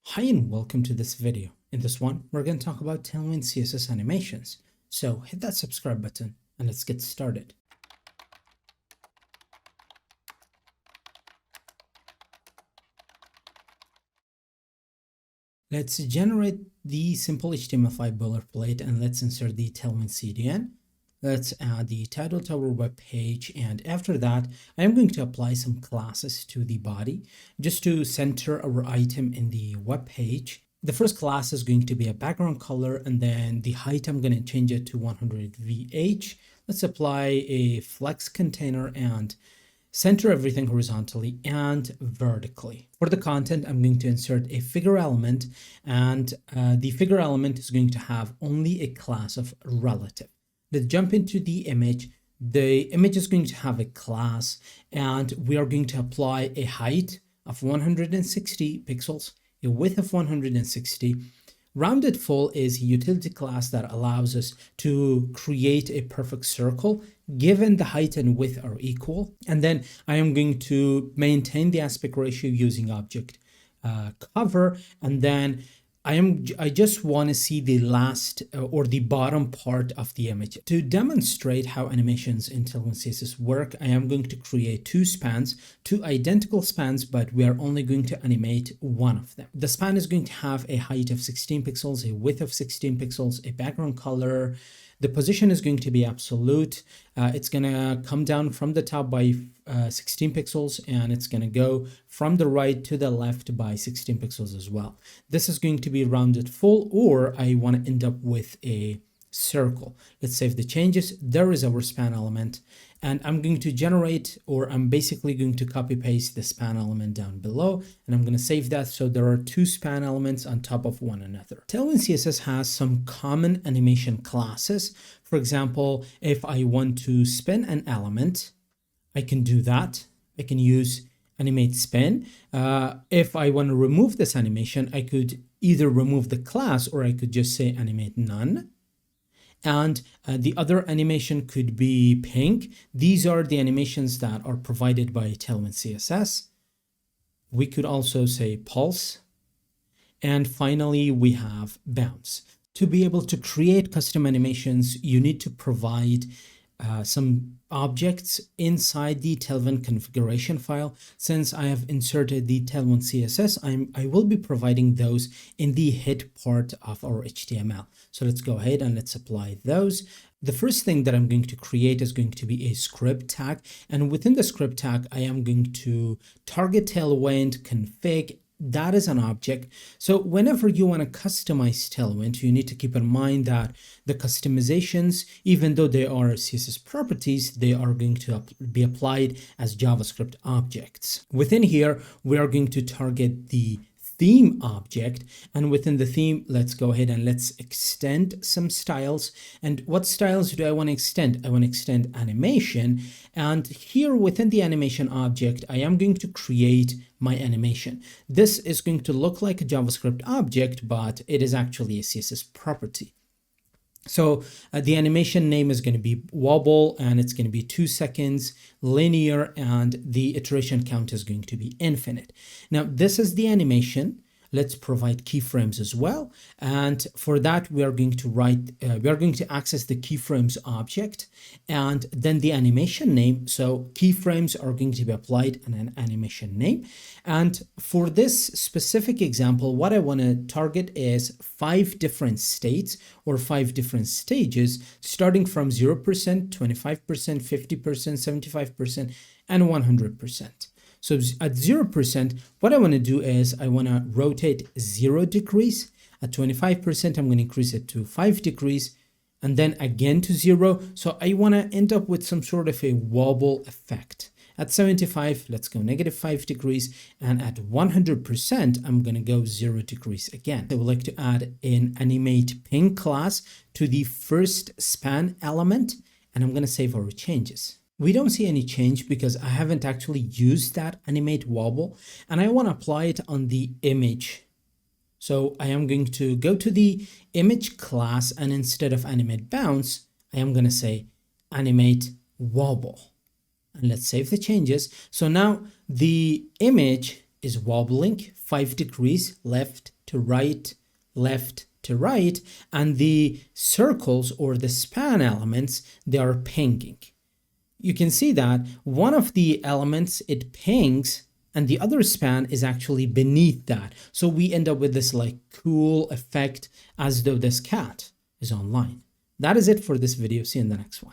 Hi and welcome to this video. In this one, we're going to talk about Tailwind CSS animations. So hit that subscribe button and let's get started. Let's generate the simple HTML5 boilerplate and let's insert the Tailwind CDN. Let's add the title to our web page, and after that, I am going to apply some classes to the body just to center our item in the web page. The first class is going to be a background color, and then the height, I'm going to change it to 100 VH. Let's apply a flex container and center everything horizontally and vertically. For the content, I'm going to insert a figure element, and the figure element is going to have only a class of relative. Let's jump into the image. The image is going to have a class, and we are going to apply a height of 160 pixels, a width of 160. Rounded full is a utility class that allows us to create a perfect circle given the height and width are equal. And then I am going to maintain the aspect ratio using object cover, and then I just want to see the last or the bottom part of the image. To demonstrate how animations in Tailwind CSS work, I am going to create two identical spans, but we are only going to animate one of them. The span is going to have a height of 16 pixels, a width of 16 pixels, a background color. The position is going to be absolute. It's going to come down from the top by 16 pixels, and it's going to go from the right to the left by 16 pixels as well. This is going to be rounded full, or I want to end up with a circle. Let's save the changes. There is our span element, and I'm going to generate, or I'm basically going to copy paste the span element down below, and I'm going to save that. So there are two span elements on top of one another. Tailwind CSS has some common animation classes. For example, if I want to spin an element, I can do that. I can use animate spin. If I want to remove this animation, I could either remove the class, or I could just say animate none. And the other animation could be pink. These are the animations that are provided by Tailwind CSS. We could also say pulse. And finally, we have bounce. To be able to create custom animations, you need to provide some objects inside the Tailwind configuration file. Since I have inserted the Tailwind CSS, I will be providing those in the head part of our HTML. So let's go ahead and let's apply those. The first thing that I'm going to create is going to be a script tag. And within the script tag, I am going to target Tailwind config. That is an object. So whenever you want to customize Tailwind, you need to keep in mind that the customizations, even though they are CSS properties, they are going to be applied as JavaScript objects. Within here, we are going to target the theme object, and within the theme, let's go ahead and let's extend some styles. And what styles do I want to extend? I want to extend animation, and here within the animation object, I am going to create my animation. This is going to look like a JavaScript object, but it is actually a CSS property. So the animation name is going to be wobble, and it's going to be 2 seconds, linear, and the iteration count is going to be infinite. Now, this is the animation. Let's provide keyframes as well. And for that, we are going to access the keyframes object and then the animation name. So keyframes are going to be applied in an animation name. And for this specific example, what I want to target is 5 different states or 5 different stages, starting from 0%, 25%, 50%, 75%, and 100%. So at 0%, what I want to do is I want to rotate 0 degrees. At 25%, I'm going to increase it to 5 degrees, and then again to 0. So I want to end up with some sort of a wobble effect. At 75, let's go -5 degrees. And at 100%, I'm going to go 0 degrees again. I would like to add an animate ping class to the first span element, and I'm going to save our changes. We don't see any change because I haven't actually used that animate wobble, and I want to apply it on the image. So I am going to go to the image class, and instead of animate bounce, I am going to say animate wobble. And let's save the changes. So now the image is wobbling 5 degrees left to right, and the circles or the span elements, they are pinging. You can see that one of the elements, it pings, and the other span is actually beneath that. So we end up with this like cool effect as though this cat is online. That is it for this video. See you in the next one.